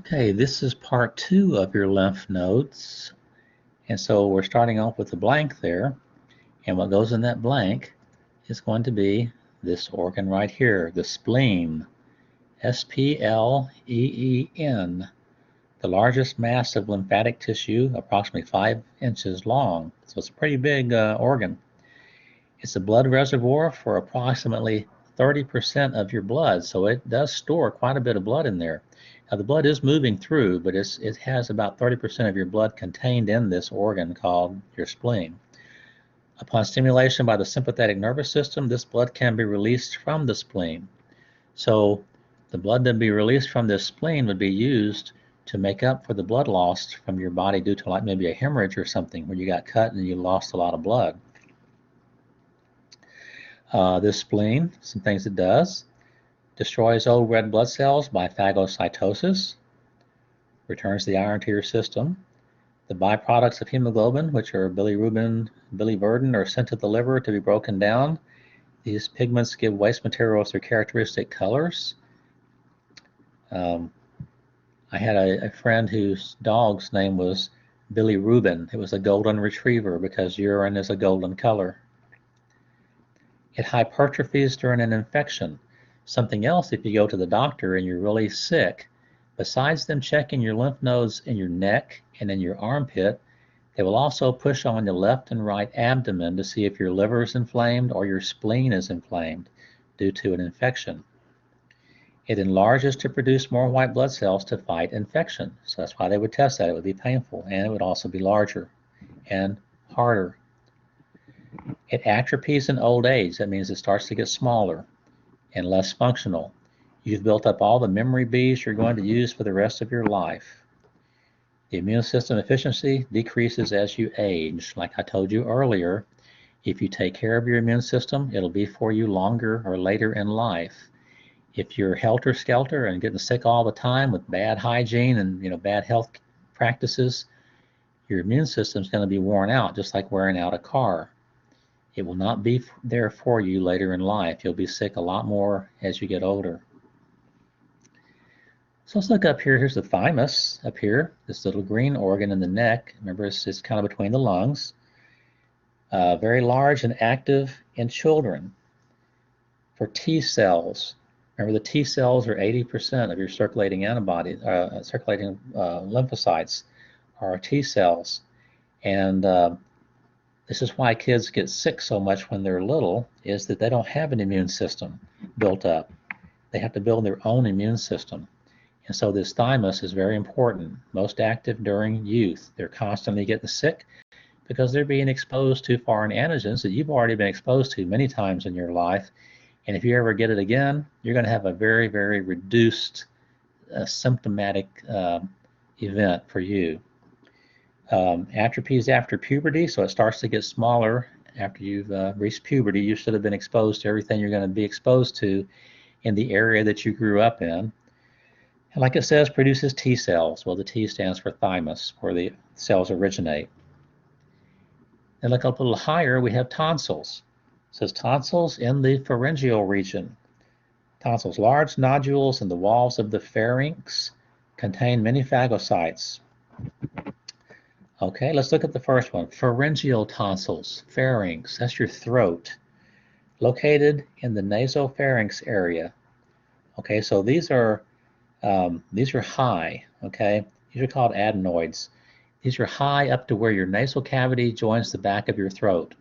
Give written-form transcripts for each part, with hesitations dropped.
Okay, this is part 2 of your lymph nodes. And so we're starting off with a blank there. And what goes in that blank is going to be this organ right here, the spleen. S-P-L-E-E-N. The largest mass of lymphatic tissue, approximately 5 inches long. So it's a pretty big organ. It's a blood reservoir for approximately 30% of your blood. So it does store quite a bit of blood in there. Now the blood is moving through, but it has about 30% of your blood contained in this organ called your spleen. Upon stimulation by the sympathetic nervous system, this blood can be released from the spleen. So the blood that be released from this spleen would be used to make up for the blood lost from your body due to like maybe a hemorrhage or something where you got cut and you lost a lot of blood. This spleen, some things it does: destroys old red blood cells by phagocytosis, returns the iron to your system. The byproducts of hemoglobin, which are bilirubin, biliverdin, are sent to the liver to be broken down. These pigments give waste materials their characteristic colors. I had a friend whose dog's name was Bilirubin. It was a golden retriever because urine is a golden color. It hypertrophies during an infection. Something else, if you go to the doctor and you're really sick, besides them checking your lymph nodes in your neck and in your armpit, they will also push on the left and right abdomen to see if your liver is inflamed or your spleen is inflamed due to an infection. It enlarges to produce more white blood cells to fight infection. So that's why they would test that. It would be painful, and it would also be larger and harder. It atrophies in old age. That means it starts to get smaller and less functional. You've built up all the memory beads you're going to use for the rest of your life. The immune system efficiency decreases as you age. Like I told you earlier, if you take care of your immune system, it'll be for you longer or later in life. If you're helter-skelter and getting sick all the time with bad hygiene and bad health practices, your immune system is going to be worn out, just like wearing out a car. It will not be there for you later in life. You'll be sick a lot more as you get older. So let's look up here. Here's the thymus up here, this little green organ in the neck. Remember, it's kind of between the lungs. Very large and active in children. For T cells, remember the T cells are 80% of your circulating antibodies, circulating lymphocytes are T cells. And this is why kids get sick so much when they're little, is that they don't have an immune system built up. They have to build their own immune system. And so this thymus is very important, most active during youth. They're constantly getting sick because they're being exposed to foreign antigens that you've already been exposed to many times in your life. And if you ever get it again, you're going to have a very, very reduced symptomatic event for you. Atrophies after puberty, so it starts to get smaller after you've reached puberty. You should have been exposed to everything you're going to be exposed to in the area that you grew up in. And like it says, produces T cells. Well, the T stands for thymus, where the cells originate. And look up a little higher, we have tonsils. It says tonsils in the pharyngeal region. Tonsils, large nodules in the walls of the pharynx, contain many phagocytes. Okay, let's look at the first one. Pharyngeal tonsils, pharynx, that's your throat, located in the nasopharynx area. Okay, so these are high, okay? These are called adenoids. These are high up to where your nasal cavity joins the back of your throat.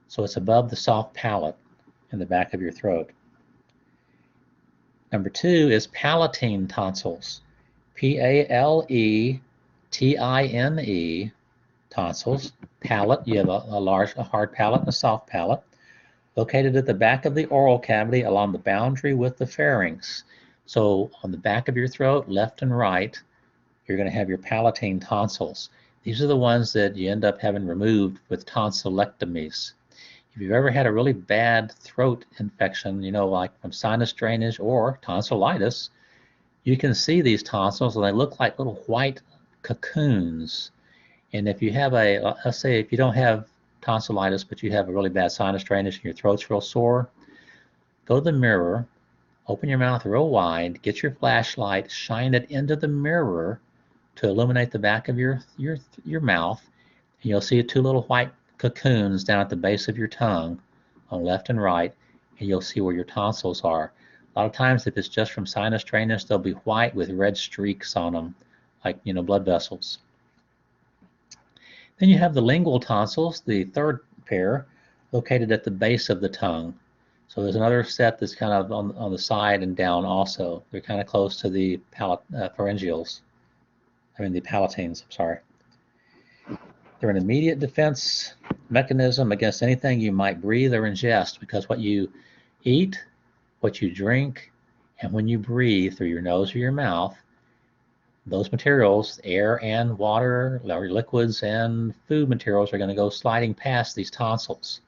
So it's above the soft palate in the back of your throat. Number 2 is palatine tonsils. P-A-L-E-T-I-N-E, tonsils. Palate, you have a hard palate and a soft palate, located at the back of the oral cavity along the boundary with the pharynx. So on the back of your throat, left and right, you're going to have your palatine tonsils. These are the ones that you end up having removed with tonsillectomies. If you've ever had a really bad throat infection, like from sinus drainage or tonsillitis, you can see these tonsils and they look like little white cocoons. And if you have let's say if you don't have tonsillitis, but you have a really bad sinus drainage and your throat's real sore, go to the mirror Open your mouth real wide, get your flashlight, shine it into the mirror to illuminate the back of your mouth, and you'll see two little white cocoons down at the base of your tongue on left and right, and you'll see where your tonsils are. A lot of times, if it's just from sinus drainage, they'll be white with red streaks on them, like blood vessels. Then you have the lingual tonsils, the third pair, located at the base of the tongue. So there's another set that's kind of on the side and down also. They're kind of close to the pharyngeals. The palatines, I'm sorry. They're an immediate defense mechanism against anything you might breathe or ingest, because what you eat, what you drink, and when you breathe through your nose or your mouth, those materials, air and water, or liquids and food materials, are going to go sliding past these tonsils.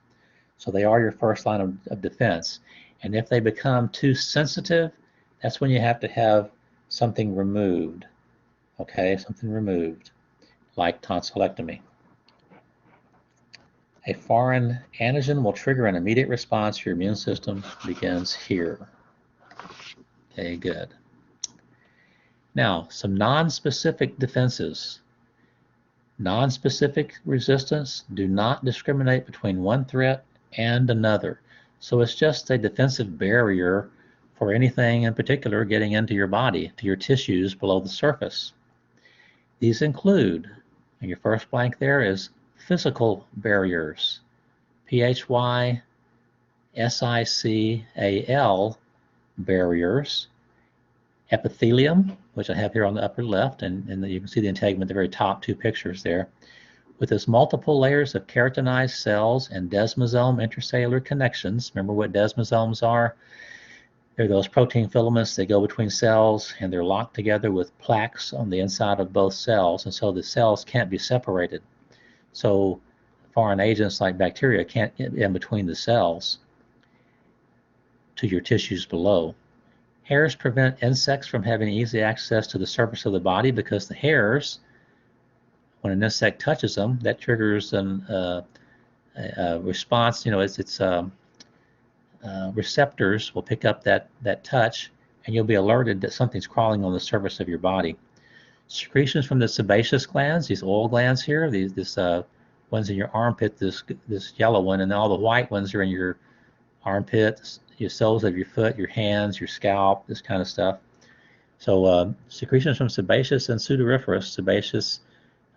So they are your first line of defense. And if they become too sensitive, that's when you have to have something removed. Okay, something removed, like tonsillectomy. A foreign antigen will trigger an immediate response. Your immune system begins here. Okay, good. Now, some non-specific defenses. Non-specific resistance do not discriminate between one threat and another. So it's just a defensive barrier for anything in particular getting into your body, to your tissues below the surface. These include, and your first blank there is physical barriers, PHY, SICAL barriers, epithelium, which I have here on the upper left, and you can see the integument at the very top two pictures there, with its multiple layers of keratinized cells and desmosome intercellular connections. Remember what desmosomes are? They're those protein filaments that go between cells, and they're locked together with plaques on the inside of both cells, and so the cells can't be separated. So foreign agents like bacteria can't get in between the cells to your tissues below. Hairs prevent insects from having easy access to the surface of the body, because the hairs, when an insect touches them, that triggers a response. Receptors will pick up that touch, and you'll be alerted that something's crawling on the surface of your body. Secretions from the sebaceous glands, these oil glands here, these ones in your armpit, this yellow one, and all the white ones are in your armpits, your soles of your foot, your hands, your scalp, this kind of stuff. So secretions from sebaceous and sudoriferous. Sebaceous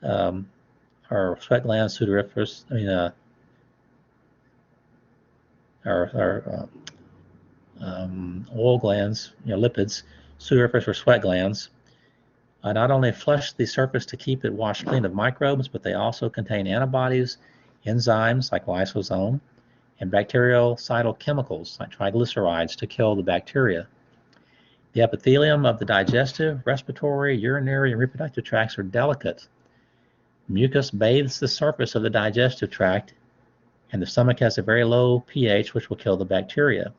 are sweat glands, sudoriferous, oil glands, lipids. Sudoriferous are sweat glands. Not only flush the surface to keep it washed clean of microbes, but they also contain antibodies, enzymes like lysosome, and bactericidal chemicals like triglycerides to kill the bacteria. The epithelium of the digestive, respiratory, urinary, and reproductive tracts are delicate. Mucus bathes the surface of the digestive tract, and the stomach has a very low pH, which will kill the bacteria.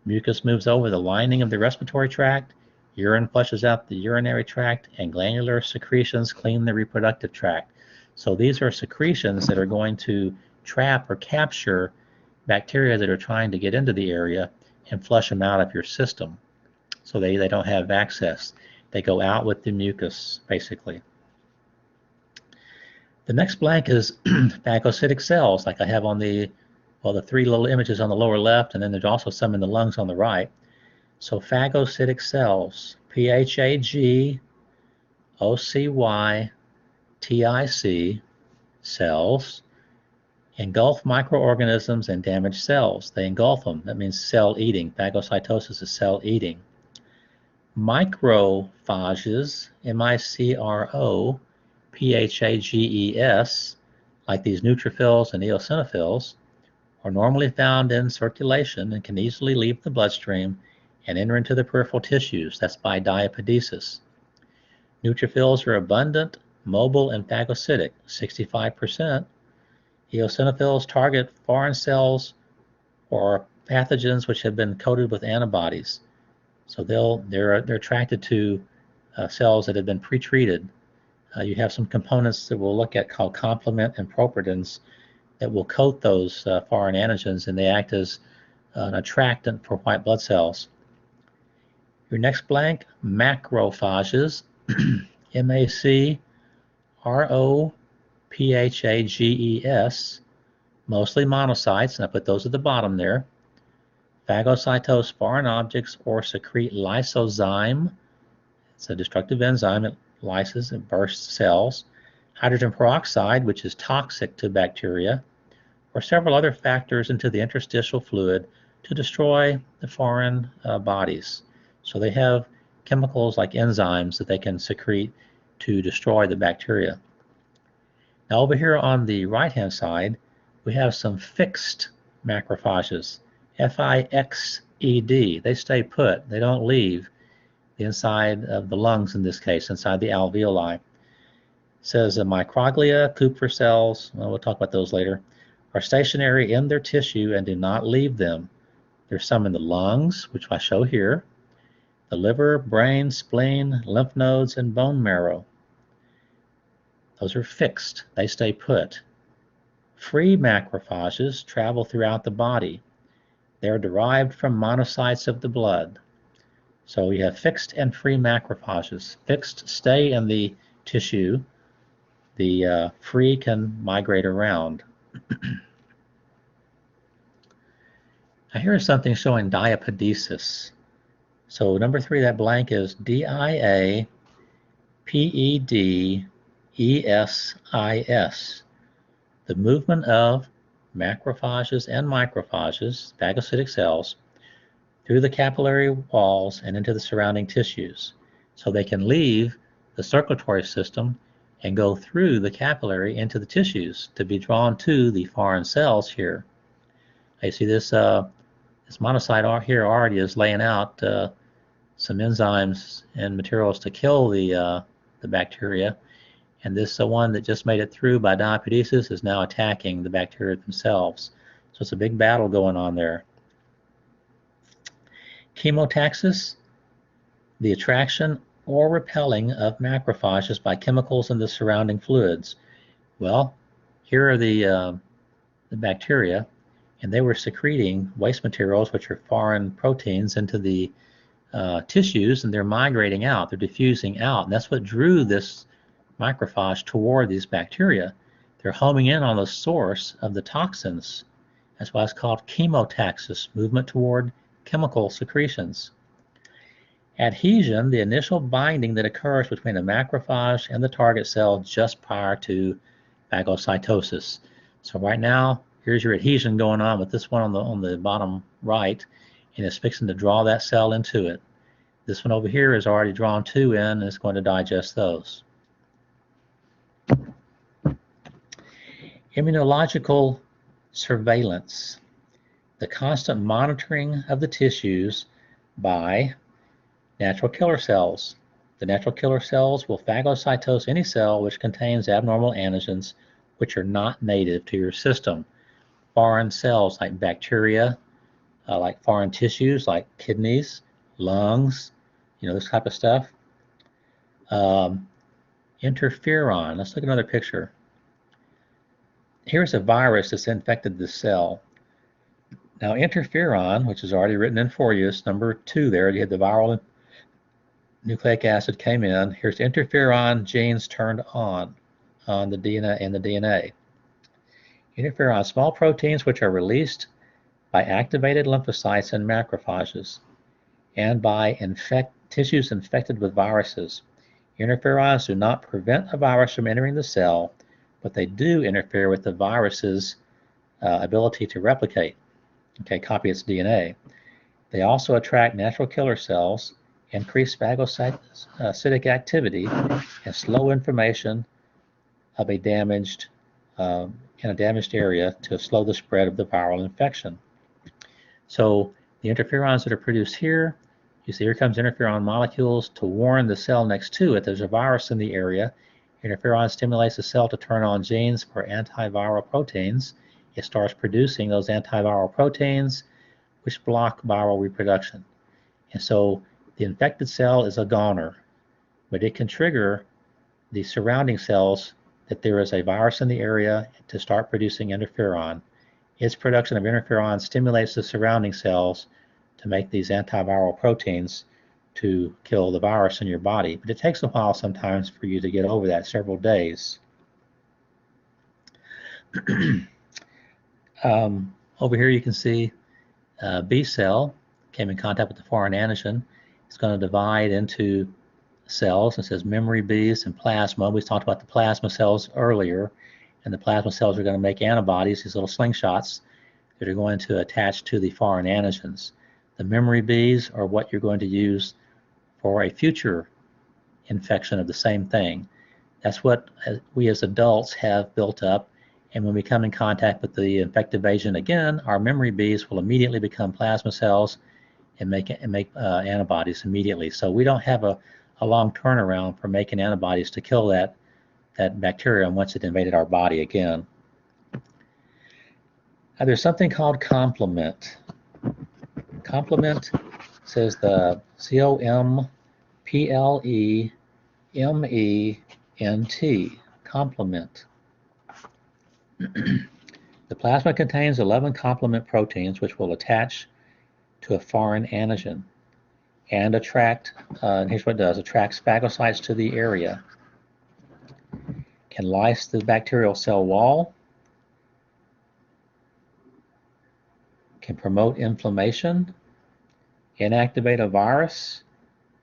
Mucus moves over the lining of the respiratory tract, urine flushes out the urinary tract, and glandular secretions clean the reproductive tract. So these are secretions that are going to trap or capture bacteria that are trying to get into the area and flush them out of your system. So they don't have access. They go out with the mucus, basically. The next blank is phagocytic cells, like I have on the three little images on the lower left, and then there's also some in the lungs on the right. So phagocytic cells, PHAGOCYTIC cells, engulf microorganisms and damage cells. They engulf them. That means cell eating. Phagocytosis is cell eating. Microphages, MICROPHAGES, like these neutrophils and eosinophils, are normally found in circulation and can easily leave the bloodstream and enter into the peripheral tissues. That's by diapedesis. Neutrophils are abundant, mobile, and phagocytic, 65%. Eosinophils target foreign cells or pathogens which have been coated with antibodies. So they're attracted to cells that have been pre-treated. You have some components that we'll look at called complement and properdins that will coat those foreign antigens, and they act as an attractant for white blood cells. Your next blank, macrophages, M-A-C-R-O-P-H-A-G-E-S, mostly monocytes, and I put those at the bottom there. Phagocytose foreign objects or secrete lysozyme. It's a destructive enzyme that lyses and bursts cells. Hydrogen peroxide, which is toxic to bacteria, or several other factors into the interstitial fluid to destroy the foreign bodies. So they have chemicals like enzymes that they can secrete to destroy the bacteria. Now over here on the right-hand side, we have some fixed macrophages, F-I-X-E-D. They stay put. They don't leave the inside of the lungs, in this case, inside the alveoli. It says microglia, Kupffer cells, well, we'll talk about those later, are stationary in their tissue and do not leave them. There's some in the lungs, which I show here, the liver, brain, spleen, lymph nodes, and bone marrow. Those are fixed. They stay put. Free macrophages travel throughout the body. They are derived from monocytes of the blood. So we have fixed and free macrophages. Fixed stay in the tissue. The free can migrate around. Now here is something showing diapedesis. So number 3, that blank is D-I-A-P-E-D-E-S-I-S. The movement of macrophages and microphages, phagocytic cells, through the capillary walls and into the surrounding tissues. So they can leave the circulatory system and go through the capillary into the tissues to be drawn to the foreign cells here. You see this monocyte here already is laying out some enzymes and materials to kill the bacteria, and this one that just made it through by diapedesis is now attacking the bacteria themselves. So it's a big battle going on there. Chemotaxis, the attraction or repelling of macrophages by chemicals in the surrounding fluids. Well, here are the bacteria, and they were secreting waste materials, which are foreign proteins, into the tissues, and they're migrating out, they're diffusing out, and that's what drew this macrophage toward these bacteria. They're homing in on the source of the toxins. That's why it's called chemotaxis, movement toward chemical secretions. Adhesion, the initial binding that occurs between a macrophage and the target cell just prior to phagocytosis. So right now, here's your adhesion going on with this one on the bottom right, and it's fixing to draw that cell into it. This one over here is already drawn 2 in, and it's going to digest those. Immunological surveillance, the constant monitoring of the tissues by natural killer cells. The natural killer cells will phagocytose any cell which contains abnormal antigens which are not native to your system. Foreign cells like bacteria, like foreign tissues like kidneys, lungs, this type of stuff. Interferon, let's look at another picture. Here's a virus that's infected the cell. Now interferon, which is already written in for you, it's number 2 there. You had the viral nucleic acid came in. Here's interferon genes turned on the DNA. Interferon, small proteins which are released by activated lymphocytes and macrophages and by tissues infected with viruses. Interferons do not prevent a virus from entering the cell, but they do interfere with the virus's ability to replicate, copy its DNA. They also attract natural killer cells, increase phagocytic activity, and slow inflammation of a damaged area to slow the spread of the viral infection. So the interferons that are produced here, you see here comes interferon molecules to warn the cell next to it there's a virus in the area. Interferon stimulates the cell to turn on genes for antiviral proteins. It starts producing those antiviral proteins which block viral reproduction. And so the infected cell is a goner, but it can trigger the surrounding cells that there is a virus in the area to start producing interferon. Its production of interferon stimulates the surrounding cells to make these antiviral proteins to kill the virus in your body. But it takes a while sometimes for you to get over that, several days. Over here you can see B cell came in contact with the foreign antigen. It's going to divide into cells. It says memory Bs and plasma. We talked about the plasma cells earlier, and the plasma cells are going to make antibodies, these little slingshots that are going to attach to the foreign antigens. The memory Bs are what you're going to use for a future infection of the same thing. That's what we as adults have built up, and when we come in contact with the infective agent again, our memory Bs will immediately become plasma cells and make antibodies immediately. So we don't have a long turnaround for making antibodies to kill that bacteria once it invaded our body again. Now there's something called complement. Complement says the C-O-M-P-L-E-M-E-N-T, complement. The plasma contains 11 complement proteins which will attach to a foreign antigen and attract, and here's what it does, attracts phagocytes to the area, can lyse the bacterial cell wall, can promote inflammation, inactivate a virus,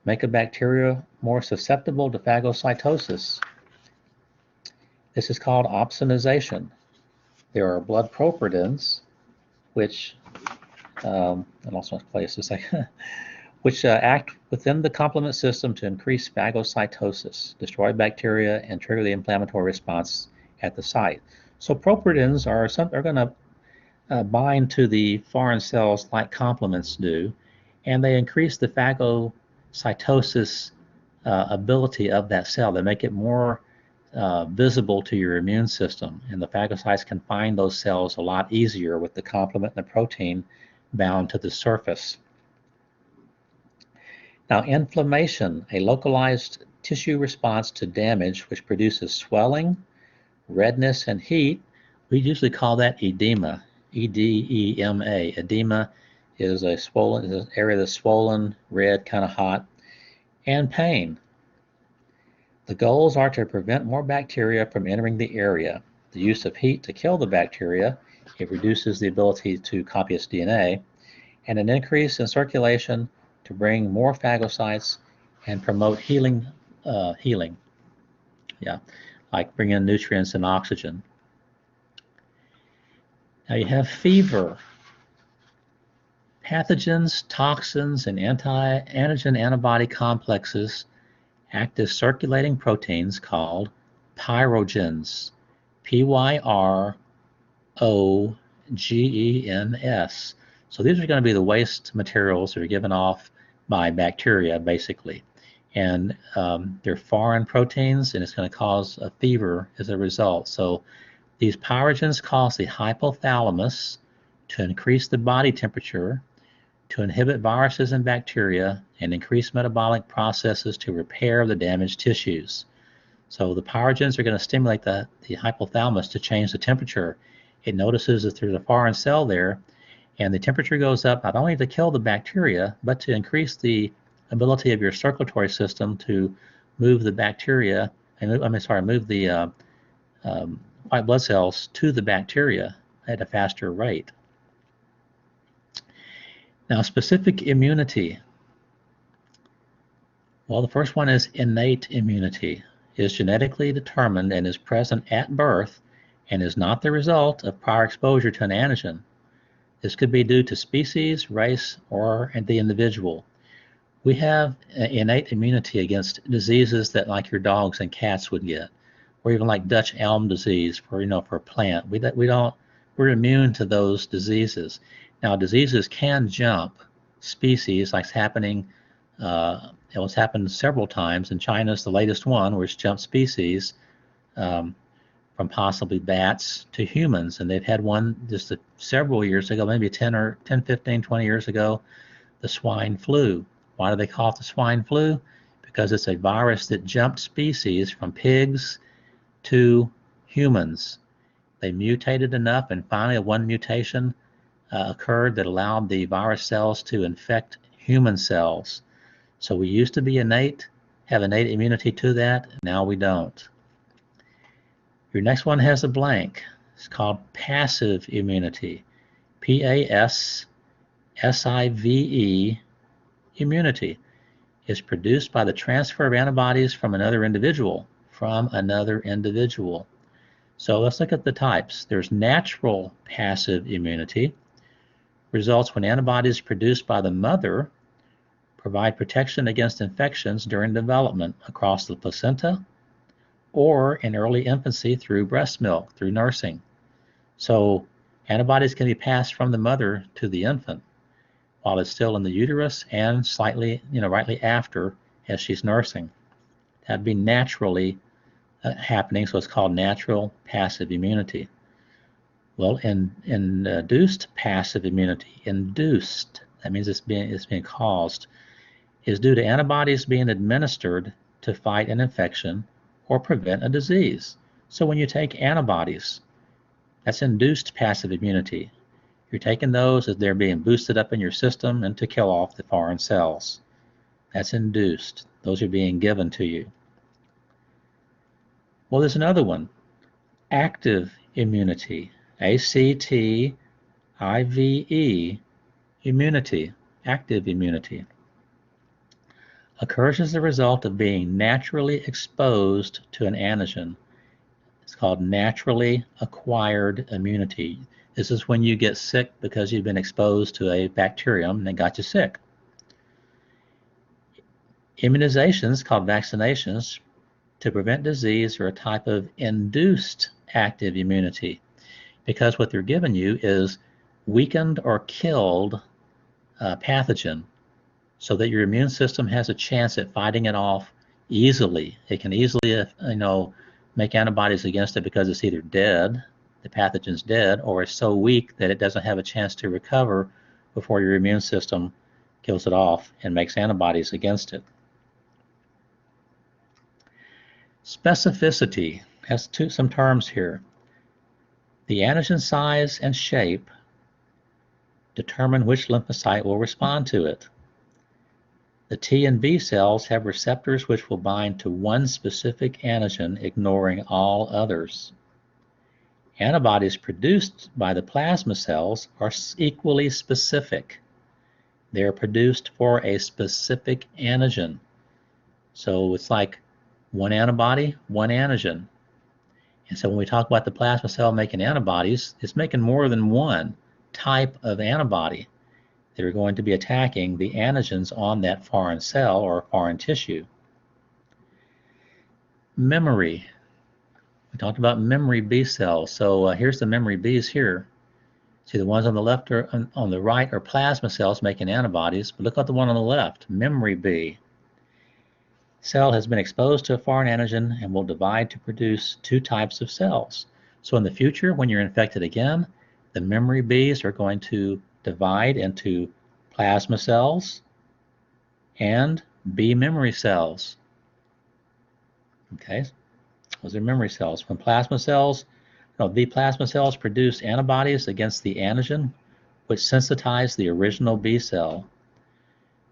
make a bacteria more susceptible to phagocytosis. This is called opsonization. There are blood proprutins, which, I lost my place a second, which act within the complement system to increase phagocytosis, destroy bacteria, and trigger the inflammatory response at the site. So proprutins are going to bind to the foreign cells like complements do, and they increase the phagocytosis ability of that cell. They make it more visible to your immune system, and the phagocytes can find those cells a lot easier with the complement and the protein bound to the surface. Now, inflammation, a localized tissue response to damage which produces swelling, redness, and heat. We usually call that edema, E-D-E-M-A. Edema is an area that's swollen, red, kind of hot, and pain. The goals are to prevent more bacteria from entering the area. The use of heat to kill the bacteria, it reduces the ability to copy its DNA, and an increase in circulation to bring more phagocytes and promote healing, like bringing nutrients and oxygen. Now you have fever. Pathogens, toxins, and antigen antibody complexes act as circulating proteins called pyrogens, P-Y-R-O-G-E-N-S. So these are going to be the waste materials that are given off by bacteria, basically. And they're foreign proteins, and it's going to cause a fever as a result. So these pyrogens cause the hypothalamus to increase the body temperature, to inhibit viruses and bacteria, and increase metabolic processes to repair the damaged tissues. So the pyrogens are going to stimulate the hypothalamus to change the temperature. It notices that there's a foreign cell there, and the temperature goes up not only to kill the bacteria, but to increase the ability of your circulatory system to move the bacteria, move the white blood cells to the bacteria at a faster rate. Now, specific immunity. Well, the first one is innate immunity. It is genetically determined and is present at birth and is not the result of prior exposure to an antigen. This could be due to species, race, or the individual. We have innate immunity against diseases that like your dogs and cats would get, or even like Dutch elm disease for a plant. We're immune to those diseases. Now, diseases can jump species, like it's happening. It was happened several times. In China is the latest one, where it's jumped species from possibly bats to humans, and they've had one just several years ago, maybe 10, 15, 20 years ago, the swine flu. Why do they call it the swine flu? Because it's a virus that jumped species from pigs to humans. They mutated enough, and finally one mutation occurred that allowed the virus cells to infect human cells. So we used to be innate, have innate immunity to that. Now we don't. Your next one has a blank. It's called passive immunity. P-A-S-S-I-V-E immunity is produced by the transfer of antibodies from another individual. So let's look at the types. There's natural passive immunity. Results when antibodies produced by the mother provide protection against infections during development across the placenta or in early infancy through breast milk, through nursing. So antibodies can be passed from the mother to the infant while it's still in the uterus and slightly, rightly after as she's nursing. That'd be naturally happening, so it's called natural passive immunity. Well, induced passive immunity, induced, that means it's being caused, is due to antibodies being administered to fight an infection or prevent a disease. So when you take antibodies, that's induced passive immunity. You're taking those as they're being boosted up in your system and to kill off the foreign cells. That's induced. Those are being given to you. Well, there's another one, active immunity, A-C-T-I-V-E, immunity, active immunity, occurs as a result of being naturally exposed to an antigen. It's called naturally acquired immunity. This is when you get sick because you've been exposed to a bacterium and it got you sick. Immunizations, called vaccinations, to prevent disease are a type of induced active immunity because what they're giving you is weakened or killed pathogen so that your immune system has a chance at fighting it off easily. It can easily, make antibodies against it because it's either dead, the pathogen's dead, or it's so weak that it doesn't have a chance to recover before your immune system kills it off and makes antibodies against it. Specificity has some terms here. The antigen size and shape determine which lymphocyte will respond to it. The T and B cells have receptors which will bind to one specific antigen, ignoring all others. Antibodies produced by the plasma cells are equally specific. They are produced for a specific antigen. So it's like one antibody, one antigen. And so when we talk about the plasma cell making antibodies, it's making more than one type of antibody that are going to be attacking the antigens on that foreign cell or foreign tissue. Memory. We talked about memory B cells. So here's the memory Bs here. See, the ones on the left or on the right are plasma cells making antibodies, but look at the one on the left, memory B. Cell has been exposed to a foreign antigen and will divide to produce two types of cells. So in the future, when you're infected again, the memory Bs are going to divide into plasma cells and B memory cells. Okay, those are memory cells. When the plasma cells produce antibodies against the antigen, which sensitize the original B cell.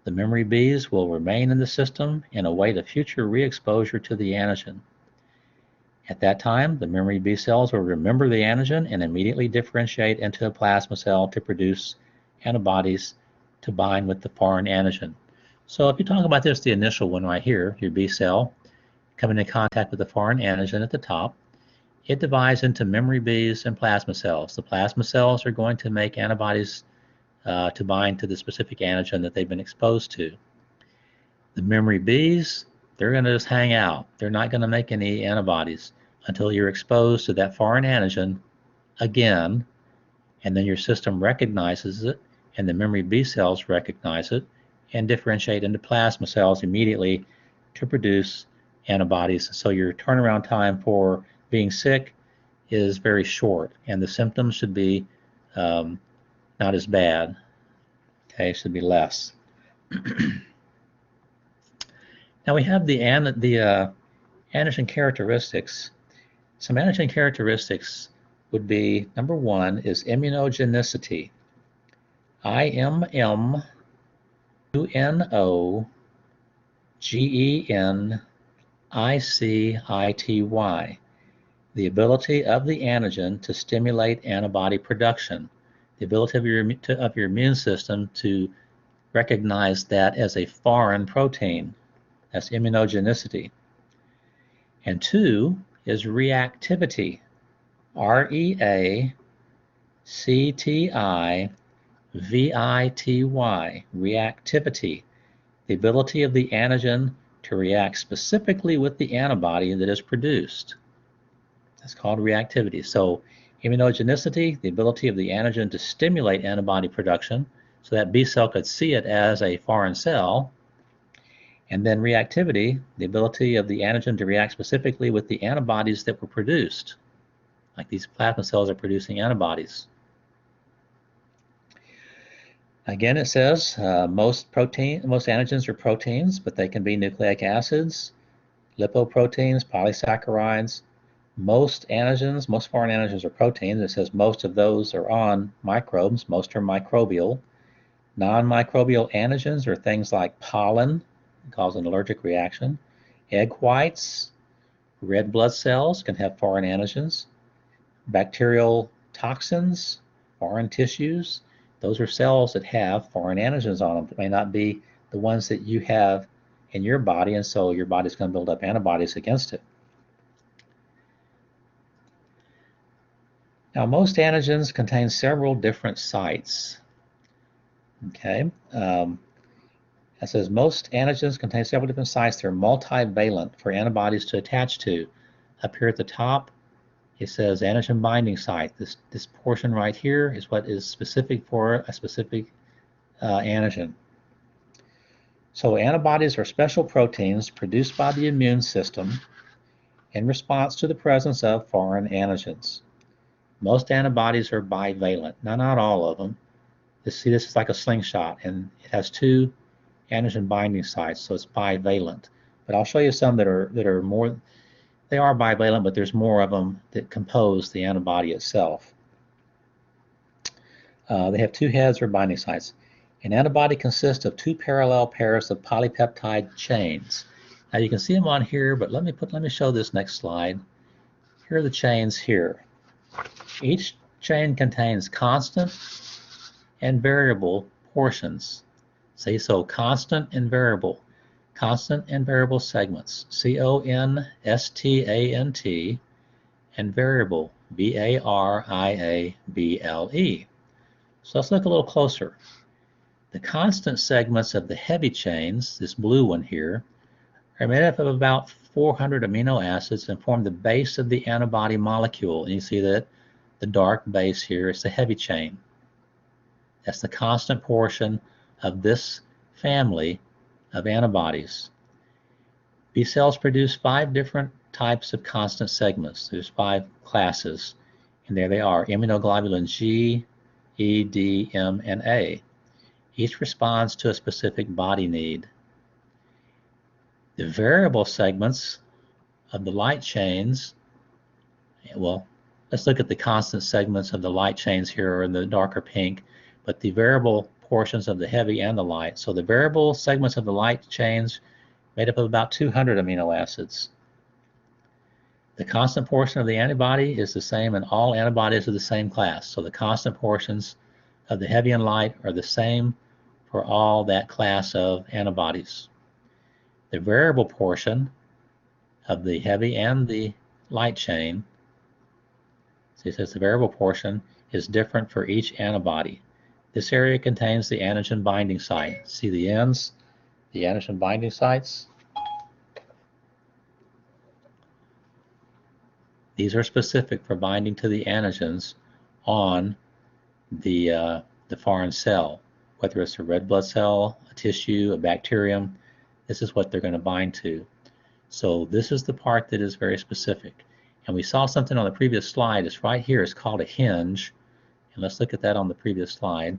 The memory Bs will remain in the system and await a future re-exposure to the antigen. At that time, the memory B cells will remember the antigen and immediately differentiate into a plasma cell to produce antibodies to bind with the foreign antigen. So if you talk about this, the initial one right here, your B cell, coming in contact with the foreign antigen at the top, it divides into memory Bs and plasma cells. The plasma cells are going to make antibodies to bind to the specific antigen that they've been exposed to. The memory Bs, they're going to just hang out. They're not going to make any antibodies until you're exposed to that foreign antigen again, and then your system recognizes it, and the memory B cells recognize it and differentiate into plasma cells immediately to produce antibodies. So your turnaround time for being sick is very short, and the symptoms should be not as bad. Okay, should be less. Now we have the antigen characteristics. Some antigen characteristics would be, number one is immunogenicity. IMMUNOGENICITY. G-E-N-I-C-I-T-Y, the ability of the antigen to stimulate antibody production, the ability of your immune system to recognize that as a foreign protein. That's immunogenicity. And 2 is reactivity, R-E-A-C-T-I-V-I-T-Y, reactivity, the ability of the antigen to react specifically with the antibody that is produced. That's called reactivity. So immunogenicity, the ability of the antigen to stimulate antibody production so that B cell could see it as a foreign cell. And then reactivity, the ability of the antigen to react specifically with the antibodies that were produced. Like these plasma cells are producing antibodies. Again, it says most antigens are proteins, but they can be nucleic acids, lipoproteins, polysaccharides. Most foreign antigens are proteins. It says most of those are on microbes. Most are microbial. Non-microbial antigens are things like pollen, cause an allergic reaction. Egg whites, red blood cells can have foreign antigens. Bacterial toxins, foreign tissues, those are cells that have foreign antigens on them. It may not be the ones that you have in your body, and so your body's going to build up antibodies against it. Now, most antigens contain several different sites. Okay, it says most antigens contain several different sites. They're multivalent for antibodies to attach to. Up here at the top, it says antigen binding site. This portion right here is what is specific for a specific antigen. So antibodies are special proteins produced by the immune system in response to the presence of foreign antigens. Most antibodies are bivalent. Now, not all of them. This is like a slingshot, and it has 2 antigen binding sites, so it's bivalent. But I'll show you some that are more. They are bivalent, but there's more of them that compose the antibody itself. They have 2 heads or binding sites. An antibody consists of 2 parallel pairs of polypeptide chains. Now you can see them on here, but let me show this next slide. Here are the chains here. Each chain contains constant and variable portions. See, so constant and variable segments, C-O-N-S-T-A-N-T, and variable, V-A-R-I-A-B-L-E. So let's look a little closer. The constant segments of the heavy chains, this blue one here, are made up of about 400 amino acids and form the base of the antibody molecule. And you see that the dark base here is the heavy chain. That's the constant portion of this family of antibodies. B cells produce 5 different types of constant segments. There's 5 classes, and there they are: immunoglobulin G, E, D, M, and A. Each responds to a specific body need. The variable segments of the light chains, well, let's look at the constant segments of the light chains here in the darker pink, but the variable portions of the heavy and the light. So the variable segments of the light chains made up of about 200 amino acids. The constant portion of the antibody is the same in all antibodies of the same class. So the constant portions of the heavy and light are the same for all that class of antibodies. The variable portion of the heavy and the light chain, so it says the variable portion is different for each antibody. This area contains the antigen binding site. See the ends, the antigen binding sites? These are specific for binding to the antigens on the foreign cell, whether it's a red blood cell, a tissue, a bacterium. This is what they're going to bind to. So this is the part that is very specific. And we saw something on the previous slide. It's right here. It's called a hinge. And let's look at that on the previous slide.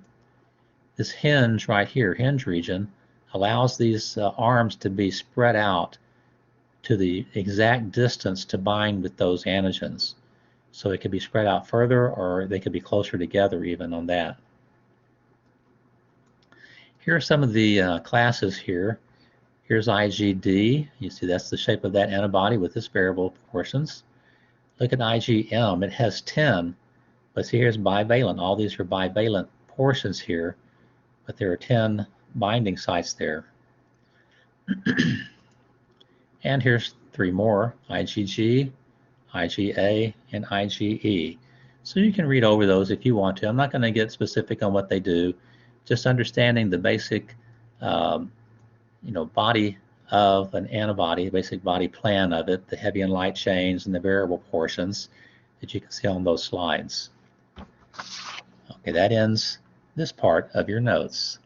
This hinge right here, hinge region, allows these arms to be spread out to the exact distance to bind with those antigens. So it could be spread out further, or they could be closer together even on that. Here are some of the classes here. Here's IgD. You see that's the shape of that antibody with its variable proportions. Look at IgM. It has 10, but see here's bivalent. All these are bivalent portions here, but there are 10 binding sites there. And here's 3 more, IgG, IgA, and IgE. So you can read over those if you want to. I'm not going to get specific on what they do, just understanding the basic body of an antibody, the basic body plan of it, the heavy and light chains and the variable portions that you can see on those slides. Okay, that ends this part of your notes.